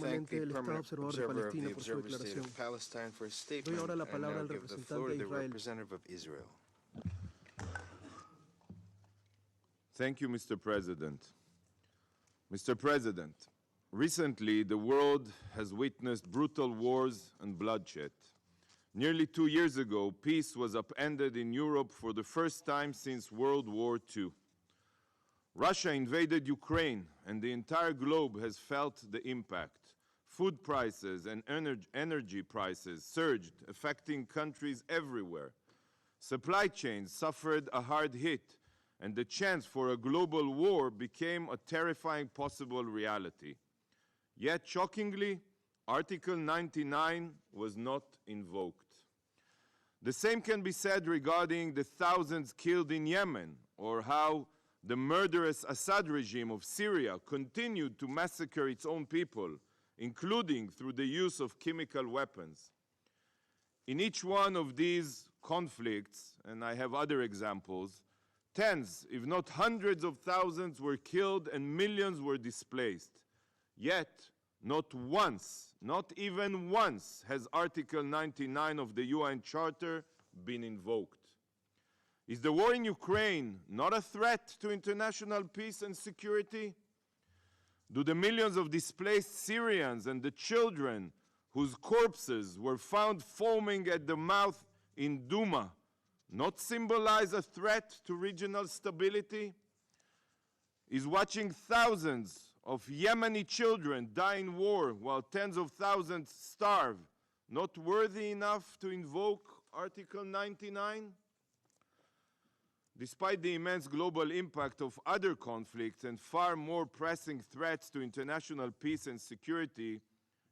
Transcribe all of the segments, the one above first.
permanente del Estado Observador de Palestina por su declaración. Doy ahora la palabra al representante de Israel. Thank you, Mr. President. Mr. President, recently the world has witnessed brutal wars and bloodshed. Nearly 2 years ago, peace was upended in Europe for the first time since World War II. Russia invaded Ukraine, and the entire globe has felt the impact. Food prices and energy prices surged, affecting countries everywhere. Supply chains suffered a hard hit, and the chance for a global war became a terrifying possible reality. Yet, shockingly, Article 99 was not invoked. The same can be said regarding the thousands killed in Yemen, or how the murderous Assad regime of Syria continued to massacre its own people, including through the use of chemical weapons. In each one of these conflicts, and I have other examples, tens, if not hundreds of thousands were killed and millions were displaced. Yet, not once, not even once, has Article 99 of the UN Charter been invoked. Is the war in Ukraine not a threat to international peace and security? Do the millions of displaced Syrians and the children whose corpses were found foaming at the mouth in Douma not symbolize a threat to regional stability? Is watching thousands of Yemeni children die in war while tens of thousands starve not worthy enough to invoke Article 99? Despite the immense global impact of other conflicts and far more pressing threats to international peace and security,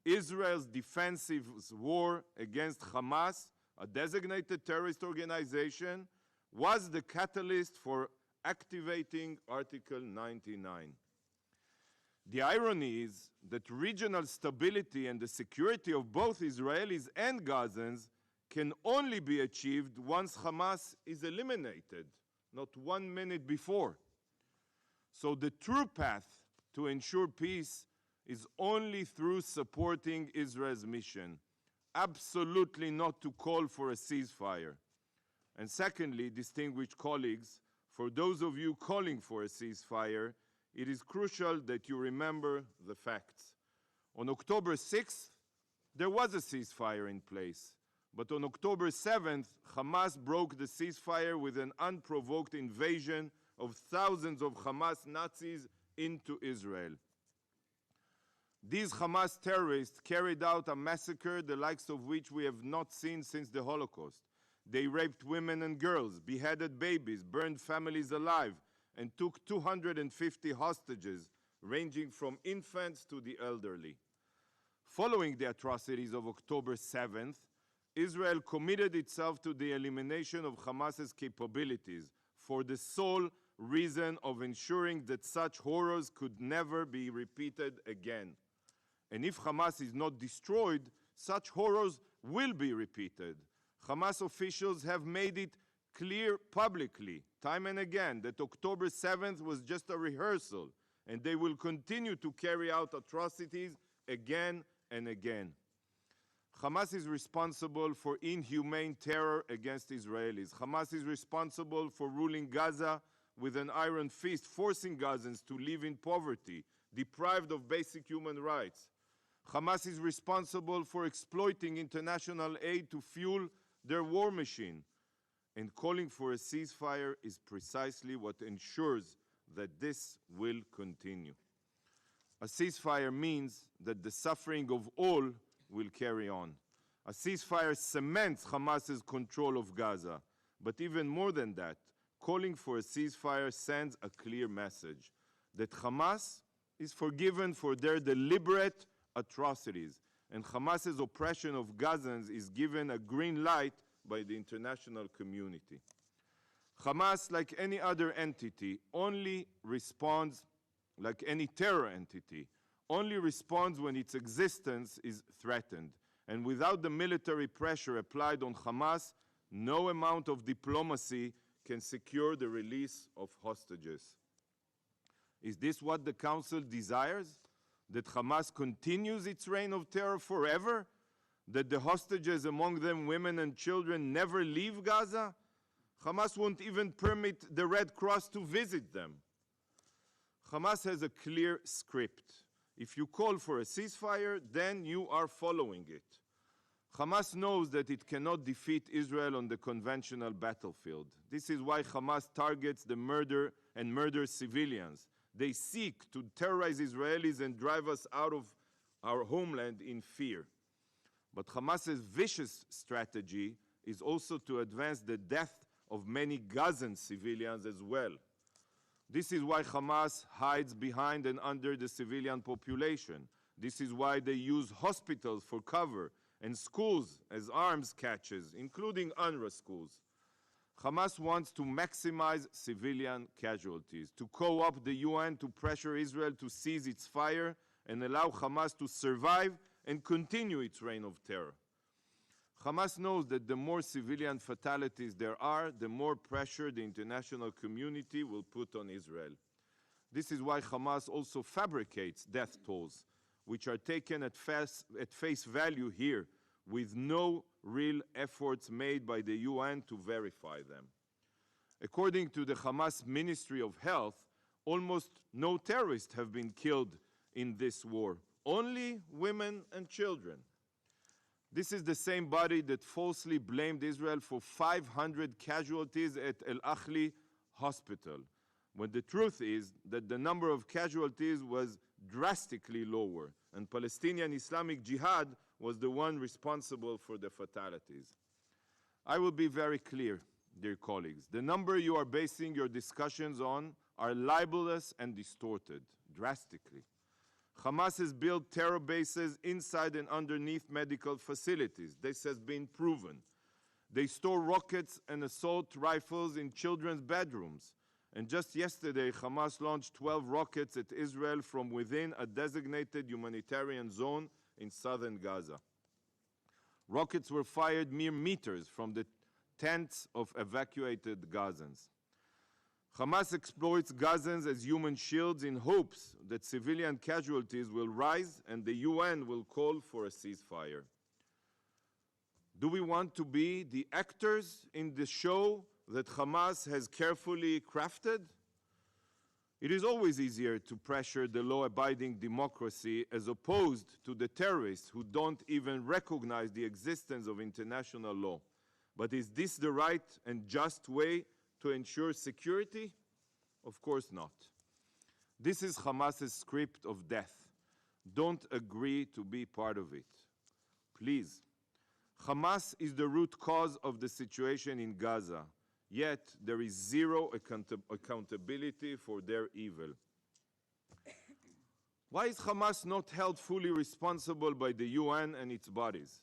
Israel's defensive war against Hamas, a designated terrorist organization, was the catalyst for activating Article 99. The irony is that regional stability and the security of both Israelis and Gazans can only be achieved once Hamas is eliminated, not 1 minute before. So the true path to ensure peace is only through supporting Israel's mission, absolutely not to call for a ceasefire. And secondly, distinguished colleagues, for those of you calling for a ceasefire, it is crucial that you remember the facts. On October 6th, there was a ceasefire in place. But on October 7th, Hamas broke the ceasefire with an unprovoked invasion of thousands of Hamas Nazis into Israel. These Hamas terrorists carried out a massacre the likes of which we have not seen since the Holocaust. They raped women and girls, beheaded babies, burned families alive, and took 250 hostages, ranging from infants to the elderly. Following the atrocities of October 7th, Israel committed itself to the elimination of Hamas's capabilities for the sole reason of ensuring that such horrors could never be repeated again. And if Hamas is not destroyed, such horrors will be repeated. Hamas officials have made it clear publicly, time and again, that October 7th was just a rehearsal, and they will continue to carry out atrocities again and again. Hamas is responsible for inhumane terror against Israelis. Hamas is responsible for ruling Gaza with an iron fist, forcing Gazans to live in poverty, deprived of basic human rights. Hamas is responsible for exploiting international aid to fuel their war machine. And calling for a ceasefire is precisely what ensures that this will continue. A ceasefire means that the suffering of all will carry on. A ceasefire cements Hamas's control of Gaza. But even more than that, calling for a ceasefire sends a clear message that Hamas is forgiven for their deliberate atrocities, and Hamas's oppression of Gazans is given a green light by the international community. Hamas, like any other entity, only responds, like any terror entity, only responds when its existence is threatened. And without the military pressure applied on Hamas, no amount of diplomacy can secure the release of hostages. Is this what the Council desires? That Hamas continues its reign of terror forever? That the hostages, among them women and children, never leave Gaza? Hamas won't even permit the Red Cross to visit them. Hamas has a clear script. If you call for a ceasefire, then you are following it. Hamas knows that it cannot defeat Israel on the conventional battlefield. This is why Hamas targets the murder and murders civilians. They seek to terrorize Israelis and drive us out of our homeland in fear. But Hamas's vicious strategy is also to advance the death of many Gazan civilians as well. This is why Hamas hides behind and under the civilian population. This is why they use hospitals for cover and schools as arms catches, including UNRWA schools. Hamas wants to maximize civilian casualties, to co-opt the UN to pressure Israel to cease its fire and allow Hamas to survive and continue its reign of terror. Hamas knows that the more civilian fatalities there are, the more pressure the international community will put on Israel. This is why Hamas also fabricates death tolls, which are taken at face value here, with no real efforts made by the UN to verify them. According to the Hamas Ministry of Health, almost no terrorists have been killed in this war, only women and children. This is the same body that falsely blamed Israel for 500 casualties at Al-Ahli hospital, when the truth is that the number of casualties was drastically lower, and Palestinian Islamic Jihad was the one responsible for the fatalities. I will be very clear, dear colleagues. The number you are basing your discussions on are libelous and distorted, drastically. Hamas has built terror bases inside and underneath medical facilities. This has been proven. They store rockets and assault rifles in children's bedrooms. And just yesterday, Hamas launched 12 rockets at Israel from within a designated humanitarian zone in southern Gaza. Rockets were fired mere meters from the tents of evacuated Gazans. Hamas exploits Gazans as human shields in hopes that civilian casualties will rise and the UN will call for a ceasefire. Do we want to be the actors in the show that Hamas has carefully crafted? It is always easier to pressure the law-abiding democracy as opposed to the terrorists who don't even recognize the existence of international law. But is this the right and just way to ensure security? Of course not. This is Hamas's script of death. Don't agree to be part of it. Please. Hamas is the root cause of the situation in Gaza. Yet there is zero accountability for their evil. Why is Hamas not held fully responsible by the UN and its bodies?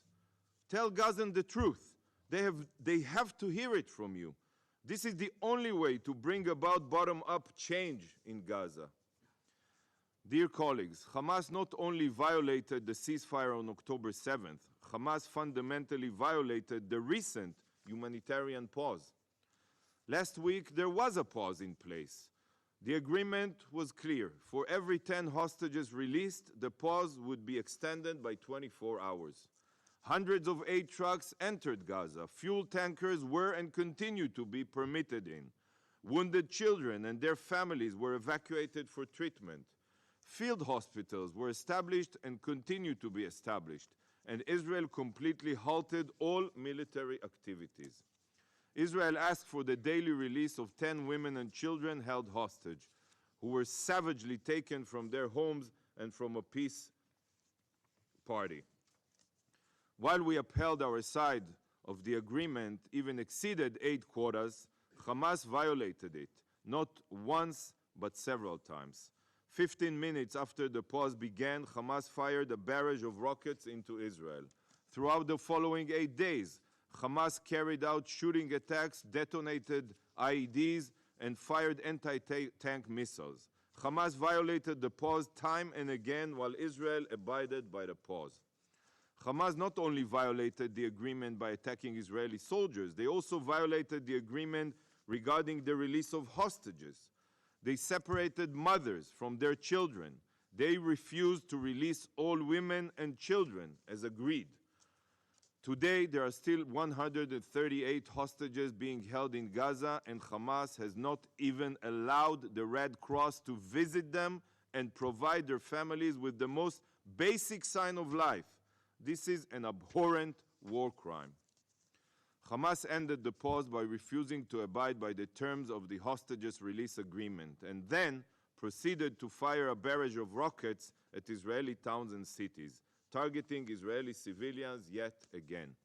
Tell Gazan the truth. They have to hear it from you. This is the only way to bring about bottom-up change in Gaza. Dear colleagues, Hamas not only violated the ceasefire on October 7th, Hamas fundamentally violated the recent humanitarian pause. Last week, there was a pause in place. The agreement was clear. For every 10 hostages released, the pause would be extended by 24 hours. Hundreds of aid trucks entered Gaza. Fuel tankers were and continue to be permitted in. Wounded children and their families were evacuated for treatment. Field hospitals were established and continue to be established. And Israel completely halted all military activities. Israel asked for the daily release of 10 women and children held hostage, who were savagely taken from their homes and from a peace party. While we upheld our side of the agreement, even exceeded aid quotas, Hamas violated it, not once, but several times. 15 minutes after the pause began, Hamas fired a barrage of rockets into Israel. Throughout the following 8 days, Hamas carried out shooting attacks, detonated IEDs, and fired anti-tank missiles. Hamas violated the pause time and again while Israel abided by the pause. Hamas not only violated the agreement by attacking Israeli soldiers, they also violated the agreement regarding the release of hostages. They separated mothers from their children. They refused to release all women and children, as agreed. Today, there are still 138 hostages being held in Gaza, and Hamas has not even allowed the Red Cross to visit them and provide their families with the most basic sign of life. This is an abhorrent war crime. Hamas ended the pause by refusing to abide by the terms of the hostages release agreement, and then proceeded to fire a barrage of rockets at Israeli towns and cities, targeting Israeli civilians yet again.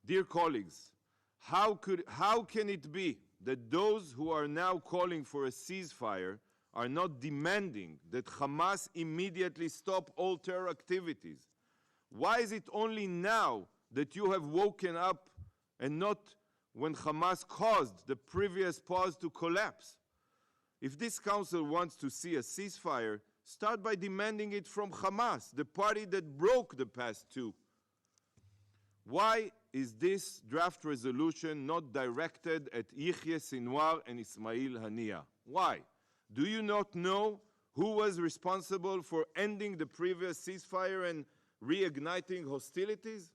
Dear colleagues, how can it be that those who are now calling for a ceasefire are not demanding that Hamas immediately stop all terror activities? Why is it only now that you have woken up and not when Hamas caused the previous pause to collapse? If this council wants to see a ceasefire, start by demanding it from Hamas, the party that broke the past two. Why is this draft resolution not directed at Yihya Sinwar and Ismail Haniyeh? Why? Do you not know who was responsible for ending the previous ceasefire and reigniting hostilities?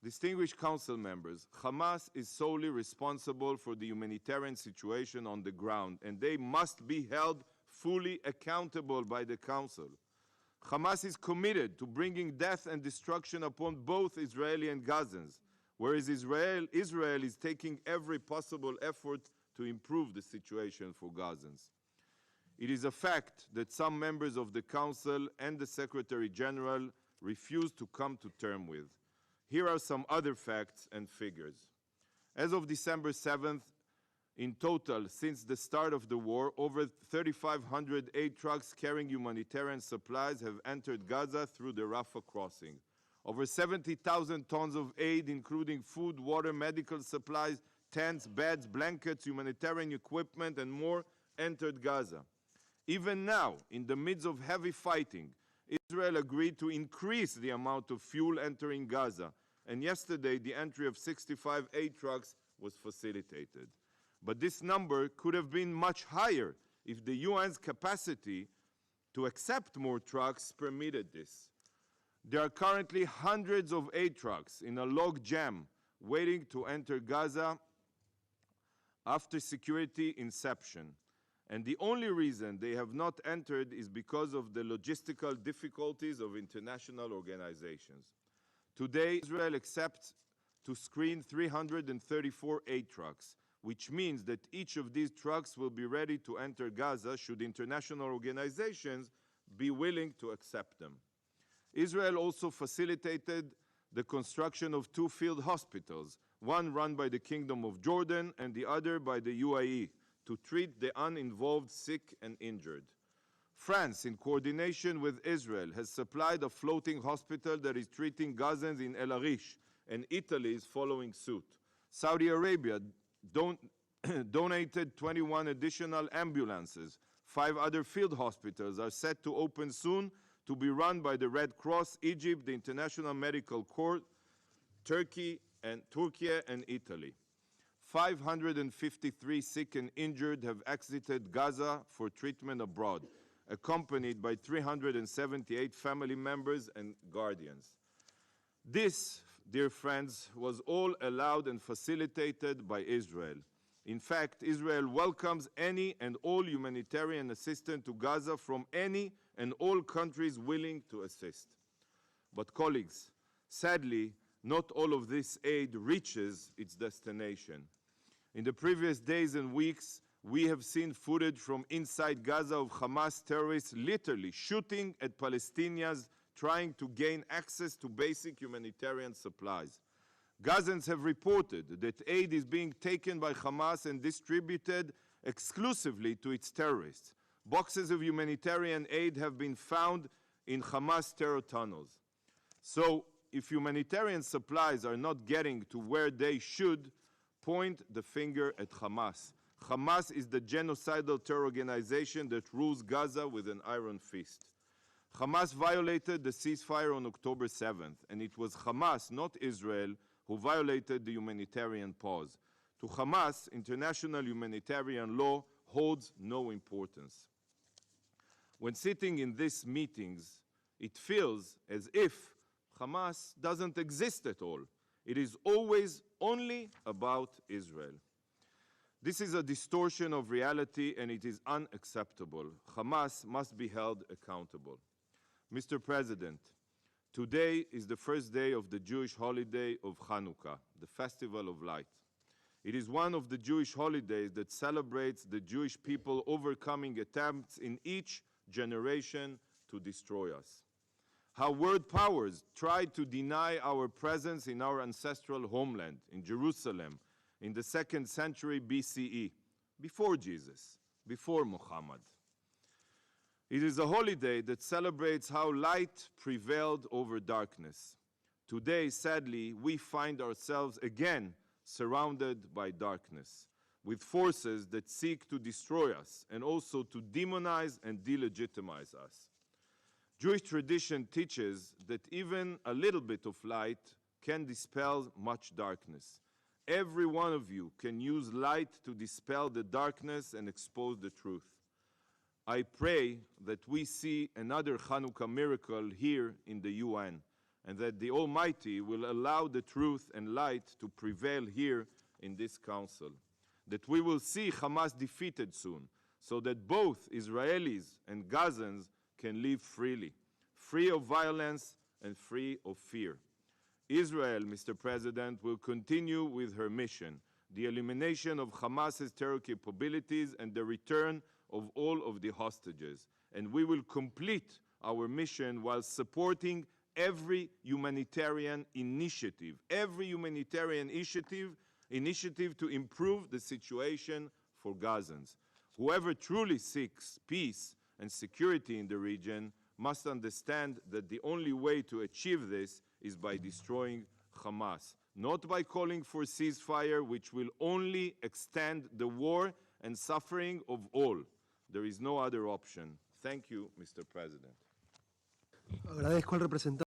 Distinguished council members, Hamas is solely responsible for the humanitarian situation on the ground, and they must be held fully accountable by the council. Hamas is committed to bringing death and destruction upon both Israeli and Gazans, whereas Israel is taking every possible effort to improve the situation for Gazans. It is a fact that some members of the council and the Secretary General refuse to come to terms with. Here are some other facts and figures. As of December 7th, in total, since the start of the war, over 3,500 aid trucks carrying humanitarian supplies have entered Gaza through the Rafah crossing. Over 70,000 tons of aid, including food, water, medical supplies, tents, beds, blankets, humanitarian equipment, and more, entered Gaza. Even now, in the midst of heavy fighting, Israel agreed to increase the amount of fuel entering Gaza, and yesterday the entry of 65 aid trucks was facilitated. But this number could have been much higher if the UN's capacity to accept more trucks permitted this. There are currently hundreds of aid trucks in a log jam waiting to enter Gaza after security inception. And the only reason they have not entered is because of the logistical difficulties of international organizations. Today, Israel accepts to screen 334 aid trucks, which means that each of these trucks will be ready to enter Gaza should international organizations be willing to accept them. Israel also facilitated the construction of 2 field hospitals, one run by the Kingdom of Jordan and the other by the UAE, to treat the uninvolved sick and injured. France, in coordination with Israel, has supplied a floating hospital that is treating Gazans in El Arish, and Italy is following suit. Saudi Arabia donated 21 additional ambulances. 5 other field hospitals are set to open soon to be run by the Red Cross, Egypt, the International Medical Corps, Turkey and Italy. 553 sick and injured have exited Gaza for treatment abroad, accompanied by 378 family members and guardians. This, dear friends, was all allowed and facilitated by Israel. In fact, Israel welcomes any and all humanitarian assistance to Gaza from any and all countries willing to assist. But colleagues, sadly, not all of this aid reaches its destination. In the previous days and weeks, we have seen footage from inside Gaza of Hamas terrorists literally shooting at Palestinians trying to gain access to basic humanitarian supplies. Gazans have reported that aid is being taken by Hamas and distributed exclusively to its terrorists. Boxes of humanitarian aid have been found in Hamas terror tunnels. So, if humanitarian supplies are not getting to where they should, point the finger at Hamas. Hamas is the genocidal terror organization that rules Gaza with an iron fist. Hamas violated the ceasefire on October 7th, and it was Hamas, not Israel, who violated the humanitarian pause. To Hamas, international humanitarian law holds no importance. When sitting in these meetings, it feels as if Hamas doesn't exist at all. It is always only about Israel. This is a distortion of reality, and it is unacceptable. Hamas must be held accountable. Mr. President, today is the first day of the Jewish holiday of Hanukkah, the Festival of Light. It is one of the Jewish holidays that celebrates the Jewish people overcoming attempts in each generation to destroy us. How world powers tried to deny our presence in our ancestral homeland, in Jerusalem, in the 2nd century BCE, before Jesus, before Muhammad. It is a holiday that celebrates how light prevailed over darkness. Today, sadly, we find ourselves again surrounded by darkness, with forces that seek to destroy us and also to demonize and delegitimize us. Jewish tradition teaches that even a little bit of light can dispel much darkness. Every one of you can use light to dispel the darkness and expose the truth. I pray that we see another Hanukkah miracle here in the UN, and that the Almighty will allow the truth and light to prevail here in this council. That we will see Hamas defeated soon, so that both Israelis and Gazans can live freely, free of violence and free of fear. Israel, Mr. President, will continue with her mission, the elimination of Hamas's terror capabilities and the return of all of the hostages. And we will complete our mission while supporting every humanitarian initiative to improve the situation for Gazans. Whoever truly seeks peace and security in the region must understand that the only way to achieve this is by destroying Hamas, not by calling for ceasefire, which will only extend the war and suffering of all. There is no other option. Thank you, Mr. President. Agradezco al representante.